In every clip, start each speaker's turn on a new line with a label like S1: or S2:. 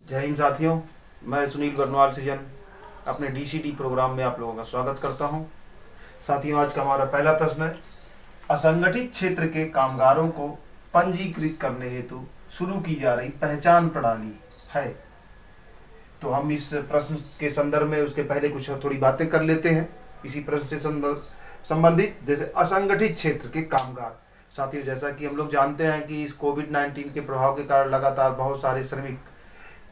S1: जय हिंद साथियों, मैं सुनील बरनवाल सीजन अपने डीसीडी प्रोग्राम में आप लोगों का स्वागत करता हूं। साथियों, आज का हमारा पहला प्रश्न है, असंगठित क्षेत्र के कामगारों को पंजीकृत करने हेतु शुरू की जा रही पहचान प्रणाली है। तो हम इस प्रश्न के संदर्भ में उसके पहले कुछ थोड़ी बातें कर लेते हैं इसी प्रश्न से संबंधित। जैसे असंगठित क्षेत्र के कामगार, साथियों जैसा कि हम लोग जानते हैं कि इस कोविड-19 के प्रभाव के कारण लगातार बहुत सारे श्रमिक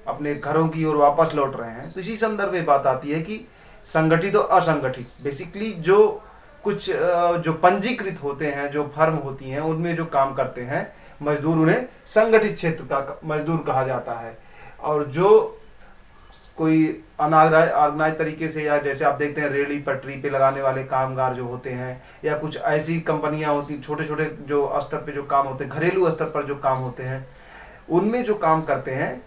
S1: अपने घरों की ओर वापस लौट रहे हैं। तो इसी संदर्भ में बात आती है कि संगठित और असंगठित, बेसिकली जो कुछ जो पंजीकृत होते हैं, जो फर्म होती हैं, उनमें जो काम करते हैं मजदूर, उन्हें संगठित क्षेत्र का मजदूर कहा जाता है। और जो कोई अनऑर्गेनाइज तरीके से, या जैसे आप देखते हैं रेहड़ी पटरी पे लगाने वाले कामगार जो होते हैं, या कुछ ऐसी कंपनियां होती, छोटे छोटे जो स्तर पे जो काम होते हैं, घरेलू स्तर पर जो काम होते हैं, उनमें जो काम करते हैं,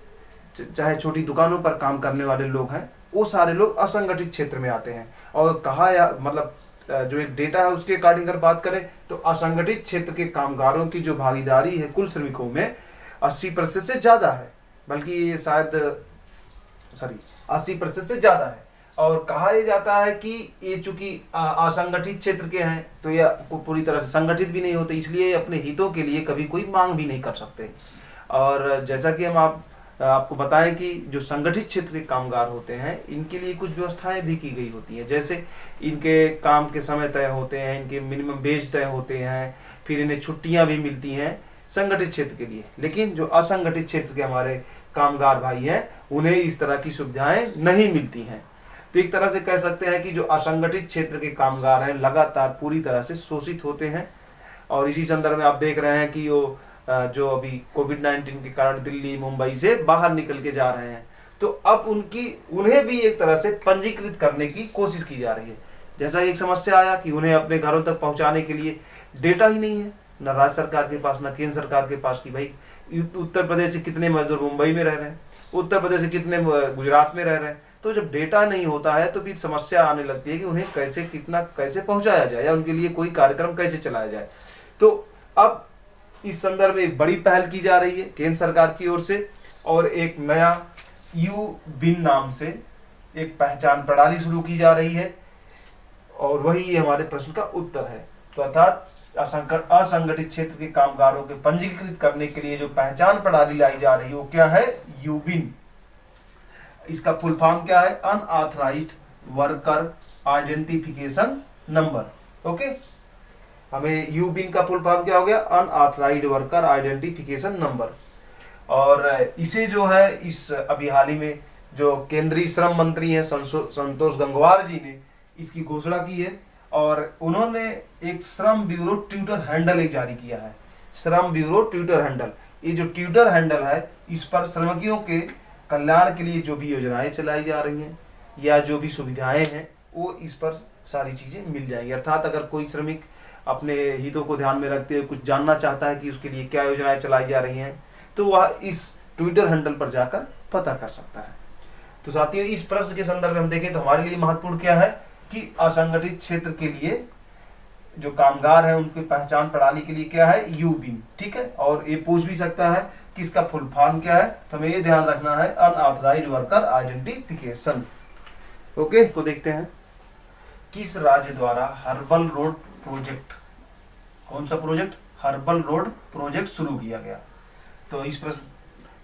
S1: चाहे छोटी दुकानों पर काम करने वाले लोग हैं, वो सारे लोग असंगठित क्षेत्र में आते हैं। और कहा, या मतलब जो एक डेटा है उसके अकॉर्डिंग अगर बात करें तो असंगठित क्षेत्र के कामगारों की जो भागीदारी है कुल श्रमिकों में 80% से ज़्यादा है, बल्कि ये शायद 80% से ज़्यादा है। और कहा यह जाता है कि ये चूंकि असंगठित क्षेत्र के हैं तो ये पूरी तरह से संगठित भी नहीं होते, इसलिए अपने हितों के लिए कभी कोई मांग भी नहीं कर सकते। और जैसा कि हम आपको बताएं कि जो संगठित क्षेत्र के कामगार होते हैं, इनके लिए कुछ व्यवस्थाएं भी की गई होती हैं। जैसे इनके काम के समय तय होते हैं, इनके मिनिमम वेज तय होते हैं, फिर इन्हें छुट्टियां भी मिलती हैं संगठित क्षेत्र के लिए। लेकिन जो असंगठित क्षेत्र के हमारे कामगार भाई हैं, उन्हें इस तरह की सुविधाएं नहीं मिलती हैं। तो एक तरह से कह सकते हैं कि जो असंगठित क्षेत्र के कामगार हैं लगातार पूरी तरह से शोषित होते हैं। और इसी संदर्भ में आप देख रहे हैं कि वो जो अभी कोविड-19 के कारण दिल्ली मुंबई से बाहर निकल के जा रहे हैं, तो अब उन्हें भी एक तरह से पंजीकृत करने की कोशिश की जा रही है। जैसा एक समस्या आया कि उन्हें अपने घरों तक पहुंचाने के लिए डेटा ही नहीं है, न राज्य सरकार के पास न केंद्र सरकार के पास, कि भाई उत्तर प्रदेश से कितने मजदूर मुंबई में रह रहे हैं, उत्तर प्रदेश से कितने गुजरात में रह रहे हैं। तो जब डेटा नहीं होता है तो फिर समस्या आने लगती है कि उन्हें कैसे पहुंचाया जाए, या उनके लिए कोई कार्यक्रम कैसे चलाया जाए। तो अब इस संदर्भ में एक बड़ी पहल की जा रही है केंद्र सरकार की ओर से, और एक नया यू बिन नाम से एक पहचान प्रणाली शुरू की जा रही है। और वही हमारे प्रश्न का उत्तर है। तो अर्थात असंगठित क्षेत्र के कामगारों के पंजीकृत करने के लिए जो पहचान प्रणाली लाई जा रही है वो क्या है? यूबिन। इसका फुल फॉर्म क्या है? Unauthorised worker identification number. Okay, हमें यूबिन का फुल फॉर्म क्या हो गया? Unauthorised worker identification number. और इसे जो है, इस अभी हाल ही में जो केंद्रीय श्रम मंत्री हैं संतोष गंगवार जी ने इसकी घोषणा की है। और उन्होंने एक श्रम ब्यूरो ट्विटर हैंडल एक जारी किया है, श्रम ब्यूरो ट्विटर हैंडल। ये जो ट्विटर हैंडल है, इस पर श्रमिकों के कल्याण के लिए जो भी योजनाएं चलाई जा रही हैं या जो भी सुविधाएं हैं, वो इस पर सारी चीजें मिल जाएंगी। अर्थात अगर कोई श्रमिक अपने हितों को ध्यान में रखते हुए कुछ जानना चाहता है कि उसके लिए क्या योजनाएं चलाई जा रही हैं, तो वह इस ट्विटर हैंडल पर जाकर पता कर सकता है। तो साथियों, इस प्रश्न के संदर्भ में हम देखें तो हमारे लिए महत्वपूर्ण क्या है कि असंगठित क्षेत्र के लिए जो कामगार हैं उनकी पहचान प्रणाली के लिए क्या है? यूबिन। ठीक है, और ये पूछ भी सकता है कि इसका फुल फॉर्म क्या है, तो हमें ये ध्यान रखना है, अनऑथराइज्ड वर्कर आइडेंटिफिकेशन। ओके, तो देखते हैं किस राज्य द्वारा हर्बल रोड प्रोजेक्ट, कौन सा प्रोजेक्ट? हर्बल रोड प्रोजेक्ट शुरू किया गया। तो इस प्रश्न,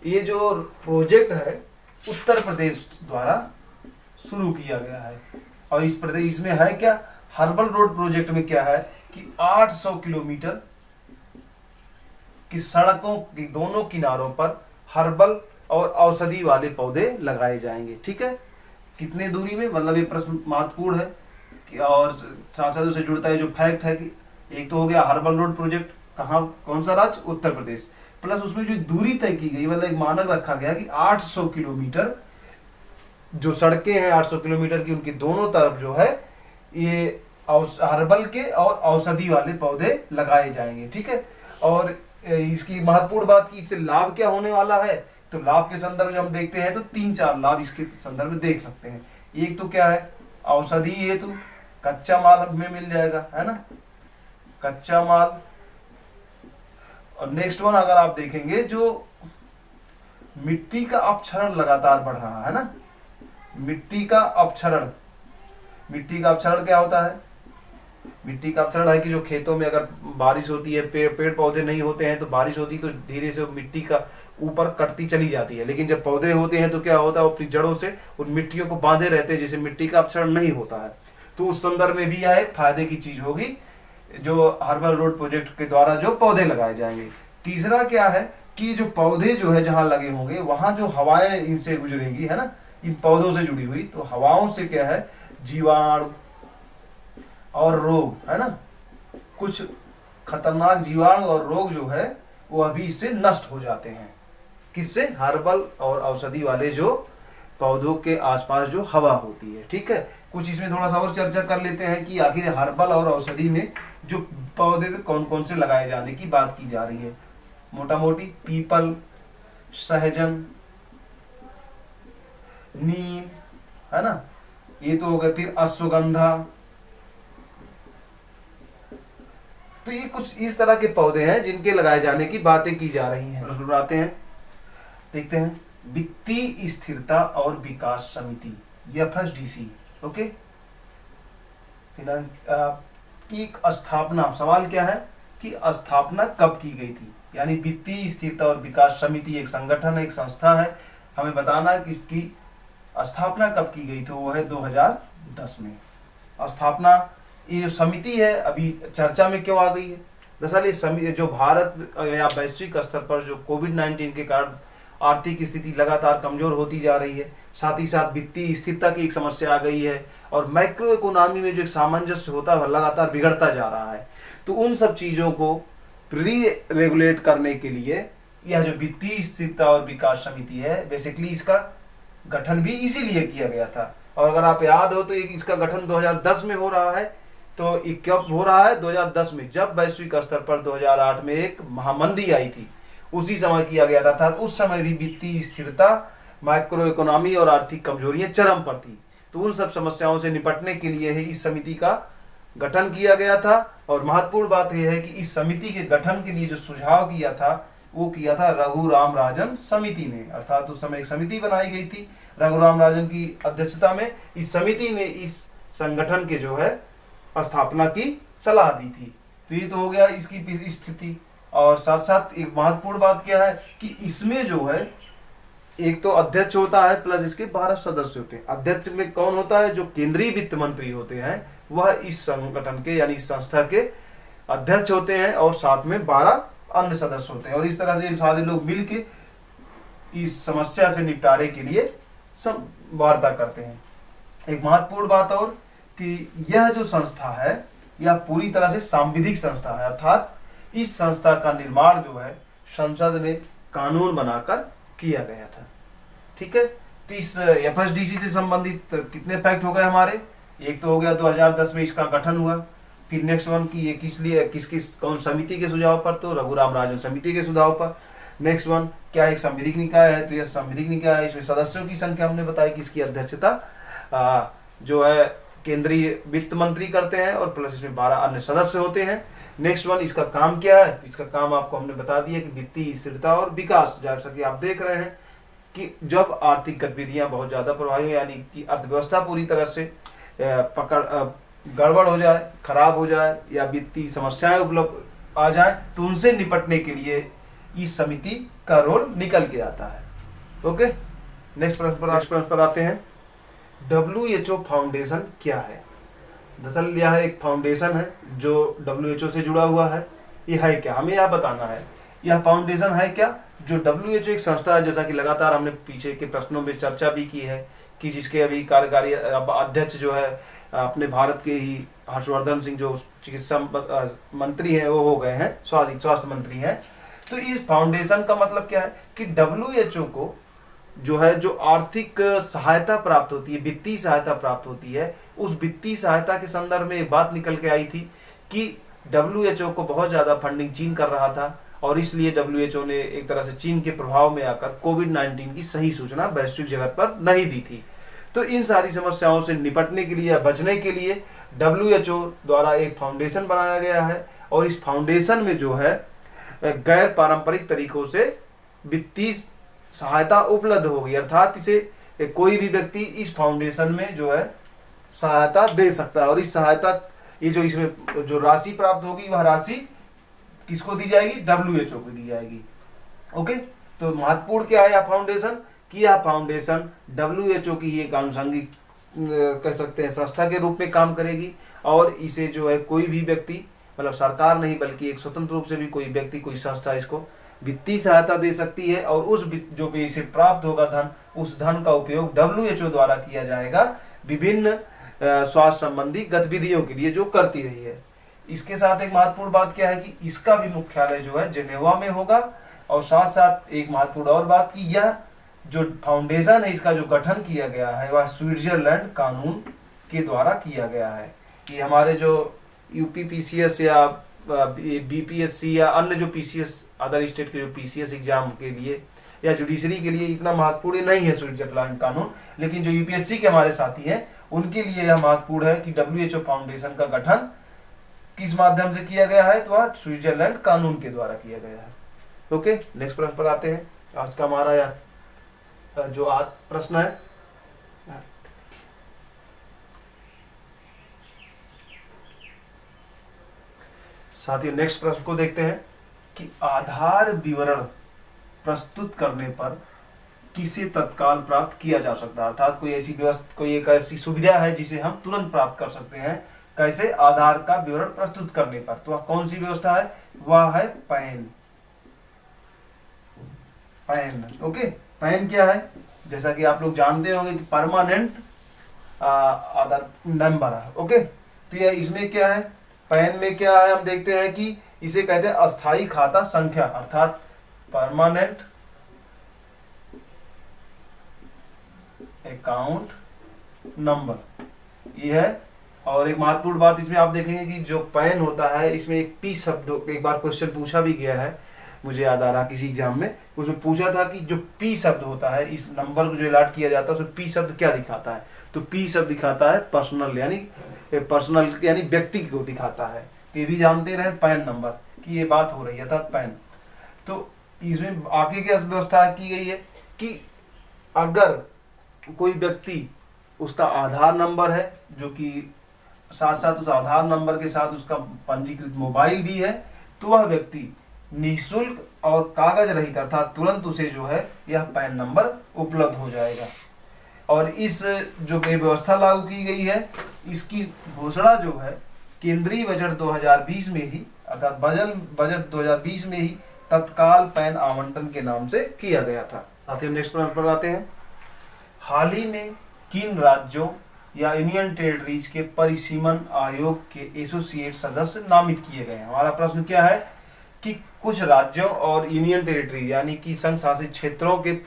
S1: ये जो प्रोजेक्ट है उत्तर प्रदेश द्वारा शुरू किया गया है। और इस प्रदेश में है क्या? हर्बल रोड प्रोजेक्ट में क्या है कि 800 किलोमीटर की सड़कों की दोनों किनारों पर हर्बल और औषधि वाले पौधे लगाए जाएंगे। ठीक है, कितने दूरी में, मतलब ये प्रश्न महत्वपूर्ण है। और साथ साथ उससे जुड़ता है जो फैक्ट है कि एक तो हो गया हर्बल रोड प्रोजेक्ट, कहाँ, कौन सा राज्य? उत्तर प्रदेश। प्लस उसमें जो दूरी तय की गई, मतलब एक मानक रखा गया कि 800 किलोमीटर जो सड़कें हैं 800 किलोमीटर की, उनकी दोनों तरफ जो है ये हर्बल के और औषधि वाले पौधे लगाए जाएंगे। ठीक है, और इसकी महत्वपूर्ण बात की इससे लाभ क्या होने वाला है, तो लाभ के संदर्भ में हम देखते हैं तो 3-4 लाभ इसके संदर्भ में देख सकते हैं। एक तो क्या है? औषधि हेतु कच्चा माल हमें मिल जाएगा, है ना, कच्चा माल। और नेक्स्ट वन अगर आप देखेंगे, जो मिट्टी का अपक्षरण लगातार बढ़ रहा है ना। मिट्टी का अपक्षरण, मिट्टी का अपक्षरण क्या होता है? मिट्टी का अपक्षरण है कि जो खेतों में अगर बारिश होती है, पेड़ पौधे नहीं होते हैं तो बारिश होती तो धीरे से मिट्टी का ऊपर कटती चली जाती है, लेकिन जब पौधे होते हैं तो क्या होता है, वो अपनी जड़ों से उन मिट्टियों को बांधे रहते हैं, जिससे मिट्टी का अपक्षरण नहीं होता है। तो उस संदर्भ में भी यह एक फायदे की चीज होगी जो हर्बल रोड प्रोजेक्ट के द्वारा जो पौधे लगाए जाएंगे। तीसरा क्या है कि जो पौधे जो है जहां लगे होंगे वहां जो हवाएं इनसे गुजरेंगी, है ना, इन पौधों से जुड़ी हुई, तो हवाओं से क्या है, जीवाणु और रोग, है ना, कुछ खतरनाक जीवाणु और रोग जो है वो अभी इससे नष्ट हो जाते हैं। किससे? हर्बल और औषधि वाले जो पौधों के आसपास जो हवा होती है। ठीक है, कुछ इसमें थोड़ा सा और चर्चा कर लेते हैं कि आखिर हर्बल और औषधि में जो पौधे कौन कौन से लगाए जाने की बात की जा रही है। मोटा मोटी पीपल, सहजन, नीम, है ना, ये तो हो गए। फिर अश्वगंधा, तो ये कुछ इस तरह के पौधे हैं जिनके लगाए जाने की बातें की जा रही हैं। आते हैं, देखते हैं। वित्तीय स्थिरता और विकास समिति, FSDC, ओके, फाइनेंस की स्थापना, सवाल क्या है कि स्थापना कब की गई थी? यानी वित्तीय स्थिरता और विकास समिति एक संगठन है, एक संस्था है, हमें बताना है कि इसकी स्थापना कब की गई थी। वो है 2010 में स्थापना। ये जो समिति है अभी चर्चा में क्यों आ गई है? दरअसल ये समिति जो भारत या वैश्विक स्तर पर जो कोविड-19 के कारण आर्थिक स्थिति लगातार कमजोर होती जा रही है, साथ ही साथ वित्तीय स्थिरता की एक समस्या आ गई है, और मैक्रो इकोनॉमी में जो एक सामंजस्य होता है लगातार बिगड़ता जा रहा है। तो उन सब चीजों को रेगुलेट करने के लिए यह जो वित्तीय स्थिरता और विकास समिति है, बेसिकली इसका गठन भी इसीलिए किया गया था। और अगर आप याद हो तो इसका गठन 2010 में हो रहा है। तो ये कब हो रहा है? 2010 में, जब वैश्विक स्तर पर 2008 में एक महामंदी आई थी, उसी समय किया गया था। उस समय भी वित्तीय स्थिरता, माइक्रो इकोनॉमी और आर्थिक कमजोरियां चरम पर थी। तो उन सब समस्याओं से निपटने के लिए ही इस समिति का गठन किया गया था। और महत्वपूर्ण बात यह है कि इस समिति के गठन के लिए जो सुझाव किया था वो किया था रघुराम राजन समिति ने, अर्थात उस समय एक समिति बनाई गई थी रघुराम राजन की अध्यक्षता में। इस समिति ने इस संगठन के जो है स्थापना की सलाह दी थी। तो ये तो हो गया इसकी स्थिति। और साथ साथ एक महत्वपूर्ण बात क्या है कि इसमें जो है एक तो अध्यक्ष होता है प्लस इसके 12 सदस्य होते हैं। अध्यक्ष में कौन होता है? जो केंद्रीय वित्त मंत्री होते हैं वह इस संगठन के यानी इस संस्था के अध्यक्ष होते हैं, और साथ में 12 अन्य सदस्य होते हैं। और इस तरह से सारे लोग मिलके इस समस्या से निपटारे के लिए सब वार्ता करते हैं। एक महत्वपूर्ण बात और कि यह जो संस्था है यह पूरी तरह से सांविधिक संस्था है, अर्थात इस संस्था का निर्माण जो है संसद में कानून बनाकर किया गया था। ठीक है, तो इस FSDC से संबंधित कितने फैक्ट हो गए हमारे? एक तो हो गया 2010 में इसका गठन हुआ। फिर नेक्स्ट वन की ये किस लिए किस कौन समिति के सुझाव पर? तो रघुराम राजन समिति के सुझाव पर। नेक्स्ट वन क्या एक संविधिक निकाय है? तो यह संविधिक निकाय है। इसमें सदस्यों की संख्या हमने बताई कि इसकी अध्यक्षता जो है केंद्रीय वित्त मंत्री करते हैं, और प्लस इसमें 12 अन्य सदस्य होते हैं। नेक्स्ट वन इसका काम क्या है? इसका काम आपको हमने बता दिया कि वित्तीय स्थिरता और विकास। जैसा कि आप देख रहे हैं कि जब आर्थिक गतिविधियां बहुत ज्यादा प्रभावी, यानी कि अर्थव्यवस्था पूरी तरह से गड़बड़ हो जाए, खराब हो जाए, या वित्तीय समस्याएं उपलब्ध आ जाए, तो उनसे निपटने के लिए इस समिति का रोल निकल के आता है। ओके, नेक्स्ट प्रश्न पर आते हैं। WHO फाउंडेशन क्या है? दरअसल यह एक फाउंडेशन है जो WHO से जुड़ा हुआ है। यह है क्या? हमें यह बताना है यह फाउंडेशन है क्या। जो WHO एक संस्था है, जैसा कि लगातार हमने पीछे के प्रश्नों में चर्चा भी की है कि जिसके अभी कार्यकारी अध्यक्ष जो है अपने भारत के ही हर्षवर्धन सिंह जो चिकित्सा मंत्री हैं वो हो गए हैं, स्वास्थ्य मंत्री हैं। तो इस फाउंडेशन का मतलब क्या है कि WHO को जो है जो आर्थिक सहायता प्राप्त होती है, वित्तीय सहायता प्राप्त होती है, उस वित्तीय सहायता के संदर्भ में एक बात निकल के आई थी कि WHO को बहुत ज्यादा फंडिंग चीन कर रहा था, और इसलिए WHO ने एक तरह से चीन के प्रभाव में आकर कोविड-19 की सही सूचना वैश्विक जगत पर नहीं दी थी। तो इन सारी समस्याओं से निपटने के लिए या बचने के लिए WHO द्वारा एक फाउंडेशन बनाया गया है, और इस फाउंडेशन में जो है गैर पारंपरिक तरीकों से वित्तीय सहायता उपलब्ध होगी, अर्थात इसे कोई भी व्यक्ति इस फाउंडेशन में जो है सहायता दे सकता है। और इस सहायता, ये जो इसमें जो राशि प्राप्त होगी वह राशि किसको दी जाएगी? WHO को दी जाएगी। ओके, तो महत्वपूर्ण क्या है यह फाउंडेशन कि यह फाउंडेशन WHO की एक आनुषंगिक कह सकते हैं संस्था के रूप में काम करेगी। और इसे जो है कोई भी व्यक्ति, मतलब सरकार नहीं बल्कि एक स्वतंत्र रूप से भी कोई व्यक्ति, कोई संस्था इसको वित्तीय सहायता दे सकती है। और उस जो भी इसे प्राप्त होगा धन, उस धन का उपयोग WHO द्वारा किया जाएगा विभिन्न स्वास्थ्य संबंधी गतिविधियों के लिए जो करती रही है। इसके साथ एक महत्वपूर्ण बात क्या है कि इसका भी मुख्यालय जो है जेनेवा में होगा। और साथ साथ एक महत्वपूर्ण और बात कि यह जो फाउंडेशन है इसका जो गठन किया गया है वह स्विट्जरलैंड कानून के द्वारा किया गया है। कि हमारे जो UPPCS या BPSC या अन्य जो PCS अदर स्टेट के जो PCS एग्जाम के लिए या जुडिशरी के लिए इतना महत्वपूर्ण नहीं है स्विट्जरलैंड कानून, लेकिन जो UPSC के हमारे साथी हैं उनके लिए यह महत्वपूर्ण है कि WHO फाउंडेशन का गठन किस माध्यम से किया गया है? तो वह स्विट्जरलैंड कानून के द्वारा किया गया है। ओके, नेक्स्ट प्रश्न पर आते हैं। आज का हमारा यह जो आज प्रश्न है, साथियों नेक्स्ट प्रश्न को देखते हैं कि आधार विवरण प्रस्तुत करने पर किसे तत्काल प्राप्त किया जा सकता है? अर्थात कोई ऐसी व्यवस्था, कोई एक ऐसी सुविधा है जिसे हम तुरंत प्राप्त कर सकते हैं। कैसे? आधार का विवरण प्रस्तुत करने पर। तो वह कौन सी व्यवस्था है? वह है पैन। ओके, पैन क्या है? जैसा कि आप लोग जानते होंगे कि परमानेंट आधार नंबर है। ओके, तो यह इसमें क्या है? पैन में क्या है? हम देखते हैं कि इसे कहते हैं अस्थाई खाता संख्या, अर्थात परमानेंट अकाउंट नंबर ये है। और एक महत्वपूर्ण बात इसमें आप देखेंगे कि जो पैन होता है इसमें एक पी शब्द, एक बार क्वेश्चन पूछा भी गया है, मुझे याद आ रहा किसी एग्जाम में, उसमें पूछा था कि जो पी शब्द होता है इस नंबर को जो अलॉट किया जाता है उसमें पी शब्द क्या दिखाता है? तो पी शब्द दिखाता है पर्सनल, यानी व्यक्ति को दिखाता है। तो ये भी जानते रहे पैन नंबर की ये बात हो रही है, अर्थात पैन। तो इसमें आगे क्या व्यवस्था की गई है कि अगर कोई व्यक्ति, उसका आधार नंबर है जो कि साथ साथ उस आधार नंबर के साथ उसका पंजीकृत मोबाइल भी है, तो वह व्यक्ति निःशुल्क और कागज रहित अर्थात तुरंत उसे जो है यह पैन नंबर उपलब्ध हो जाएगा। और इस जो व्यवस्था लागू की गई है इसकी घोषणा जो है केंद्रीय बजट 2020 में ही, अर्थात बजट 2020 में ही तत्काल पैन आवंटन के नाम से किया गया था। साथियों नेक्स्ट प्रश्न पर आते हैं। हाल ही में किन राज्यों या यूनियन टेरिटरीज के परिसीमन आयोग के एसोसिएट सदस्य नामित किए गए हैं? हमारा प्रश्न क्या है कि कुछ राज्यों और यूनियन टेरिटरी यानी कि संघ शासित क्षेत्रों के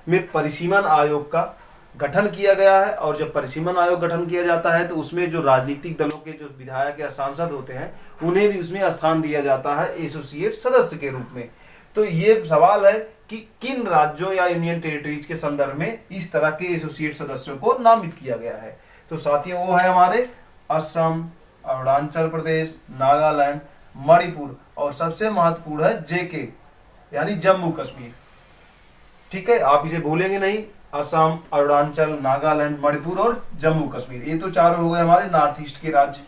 S1: में परिसीमन आयोग का गठन किया गया है। और जब परिसीमन आयोग गठन किया जाता है तो उसमें जो राजनीतिक दलों के जो विधायक या सांसद होते हैं उन्हें भी उसमें स्थान दिया जाता है एसोसिएट सदस्य के रूप में। तो ये सवाल है कि किन राज्यों या यूनियन टेरिटरीज के संदर्भ में इस तरह के एसोसिएट सदस्यों को नामित किया गया है? तो साथियों वो है हमारे असम, अरुणाचल प्रदेश, नागालैंड, मणिपुर और सबसे महत्वपूर्ण है जेके यानी जम्मू कश्मीर। ठीक है, आप इसे भूलेंगे नहीं। असम, अरुणाचल, नागालैंड, मणिपुर और जम्मू कश्मीर, ये तो चारों हो गए हमारे नॉर्थ ईस्ट के राज्य,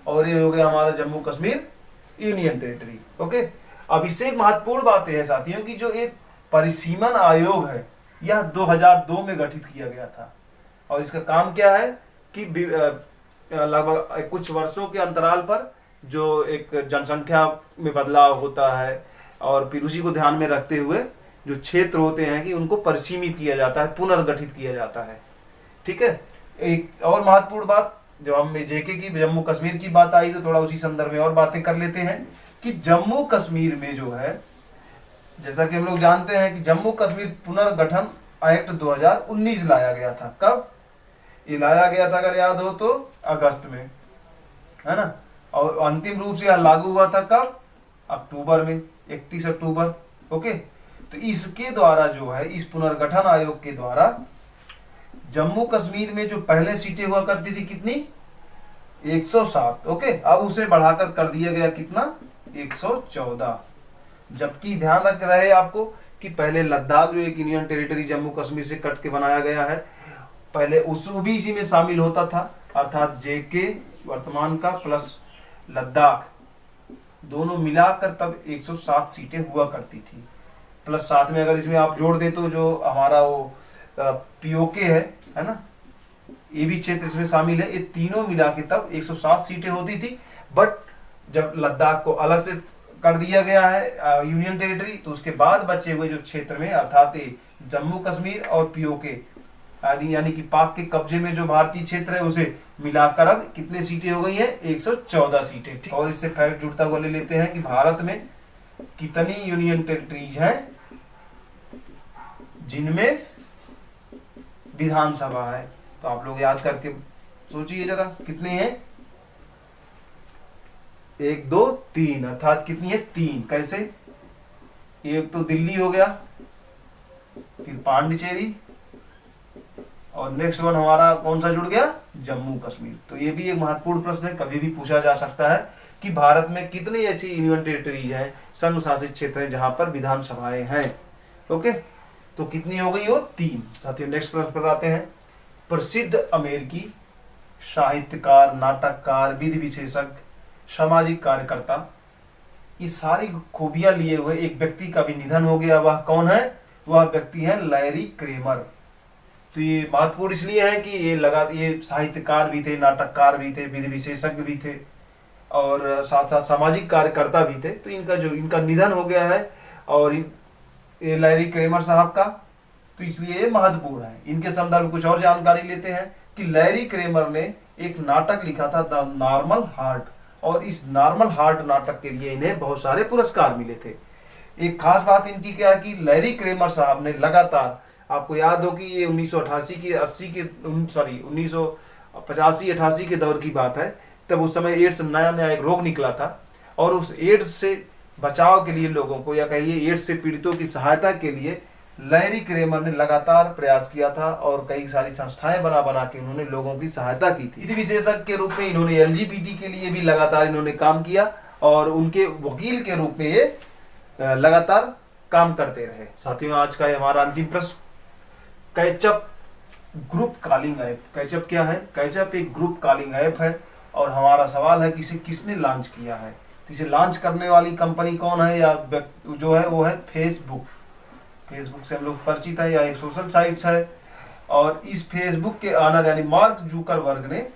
S1: और ये हो गया हमारा Jammu Kashmir union territory. Okay, अब इससे एक महत्वपूर्ण बात है साथियों कि जो एक परिसीमन आयोग है यह 2002 में गठित किया गया था। और इसका काम क्या है कि लगभग कुछ वर्षों के अंतराल पर जो एक जनसंख्या में बदलाव होता है और फिर उसी को ध्यान में रखते हुए जो क्षेत्र होते हैं कि उनको परिसीमित किया जाता है, पुनर्गठित किया जाता है। ठीक है, एक और महत्वपूर्ण बात, जब हम जेके की जम्मू कश्मीर की बात आई तो थोड़ा उसी संदर्भ में और बातें कर लेते हैं कि जम्मू कश्मीर में जो है, जैसा कि हम लोग जानते हैं कि जम्मू कश्मीर पुनर्गठन एक्ट 2019 लाया गया था। कब ये लाया गया था अगर याद हो तो अगस्त में, है ना। और अंतिम रूप से यह लागू हुआ था कब? अक्टूबर में, 31 अक्टूबर। ओके, तो इसके द्वारा जो है इस पुनर्गठन आयोग के द्वारा जम्मू कश्मीर में जो पहले सीटें हुआ करती थी कितनी? 107। ओके, अब उसे बढ़ाकर कर दिया गया कितना? 114। जबकि ध्यान रख रहे आपको कि पहले लद्दाख जो एक यूनियन टेरिटरी जम्मू कश्मीर से कट के बनाया गया है, पहले उस भी इसी में शामिल होता था, अर्थात जेके वर्तमान का प्लस लद्दाख दोनों मिलाकर तब 107 सीटें हुआ करती थी। प्लस साथ में अगर इसमें आप जोड़ दें तो जो हमारा वो पीओके है ना, ये भी क्षेत्र इसमें शामिल है, ये तीनों मिला के तब 107 सीटें होती थी। बट जब लद्दाख को अलग से कर दिया गया है यूनियन टेरिटरी, तो उसके बाद बचे हुए जो क्षेत्र में अर्थात जम्मू कश्मीर और पीओके यानी कि पाक के कब्जे में जो भारतीय क्षेत्र है उसे मिलाकर अब कितने सीटें हो गई हैं, 114 सीटें। ठीक, और इससे फैक्ट जुड़ता हुआ ले लेते हैं कि भारत में कितनी यूनियन टेरिटरीज हैं जिनमें विधानसभा है। तो आप लोग याद करके सोचिए जरा कितने हैं, 1 2 3, अर्थात कितनी है 3। कैसे, एक तो दिल्ली हो गया, फिर पांडिचेरी, और नेक्स्ट वन हमारा कौन सा जुड़ गया, जम्मू कश्मीर। तो ये भी एक महत्वपूर्ण प्रश्न है, कभी भी पूछा जा सकता है कि भारत में कितनी ऐसी यूनियन टेरिटरीज हैं, संघ शासित क्षेत्र हैं जहां पर विधानसभाएं हैं। ओके, तो कितनी हो गई हो, 3। साथियों नेक्स्ट प्रश्न पर आते हैं। प्रसिद्ध अमेरिकी साहित्यकार, नाटककार, विधि विशेषज्ञ, सामाजिक कार्यकर्ता, ये सारी खूबियां लिए हुए एक व्यक्ति का भी निधन हो गया। वह कौन है, वह व्यक्ति है लैरी क्रेमर। तो ये महत्वपूर्ण इसलिए है कि ये साहित्यकार भी थे, नाटककार भी थे, विधि विशेषज्ञ भी थे और साथ साथ सामाजिक कार्यकर्ता भी थे। तो इनका निधन हो गया है और ये लैरी क्रेमर साहब का, तो इसलिए ये महत्वपूर्ण है। इनके संदर्भ में कुछ और जानकारी लेते हैं कि लैरी क्रेमर ने एक नाटक लिखा था द नॉर्मल हार्ट, और इस नॉर्मल हार्ट नाटक के लिए इन्हें बहुत सारे पुरस्कार मिले थे। एक खास बात इनकी क्या है कि लैरी क्रेमर साहब ने लगातार, आपको याद हो कि ये 1985-88 के दौर की बात है, तब उस समय एड्स नया एक रोग निकला था, और उस एड्स से बचाव के लिए लोगों को, या कहिए एड्स से पीड़ितों की सहायता के लिए लैरी क्रेमर ने लगातार प्रयास किया था और कई सारी संस्थाएं बना के उन्होंने लोगों की सहायता की थी। विधि विशेषज्ञ के रूप में इन्होंने एलजीबीटी के लिए भी लगातार इन्होंने काम किया और उनके वकील के रूप में ये लगातार काम करते रहे। साथियों आज का हमारा अंतिम प्रश्न, catchup group calling app. Catchup क्या है, कैचअप एक ग्रुप कॉलिंग ऐप है और हमारा सवाल है कि इसे किसने लॉन्च किया है। तो इसे लॉन्च करने वाली कंपनी कौन है, या जो है वो है फेसबुक। फेसबुक से हम लोग परिचित है, या एक सोशल साइट्स है, और इस फेसबुक के ऑनर यानी मार्क जुकरबर्ग ने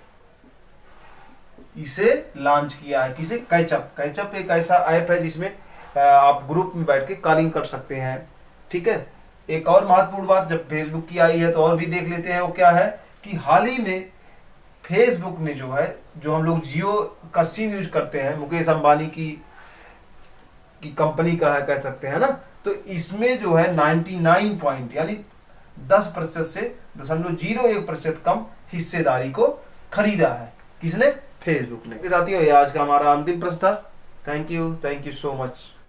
S1: इसे लॉन्च किया है। किसे, कैचअप। कैचअप एक ऐसा ऐप है जिसमें आप ग्रुप में बैठ के कॉलिंग कर सकते हैं। ठीक है, एक और महत्वपूर्ण बात जब फेसबुक की आई है तो और भी देख लेते हैं, वो क्या है कि हाल ही में फेसबुक में जो हम लोग जियो का सिम यूज करते हैं, मुकेश अंबानी की कंपनी का है कह सकते हैं ना, तो इसमें जो है 99 पॉइंट यानी 10% से 0.01% कम हिस्सेदारी को खरीदा है। किसने, फेसबुक ने। साथियों ये आज का हमारा अंतिम प्रश्न था। Thank you so much.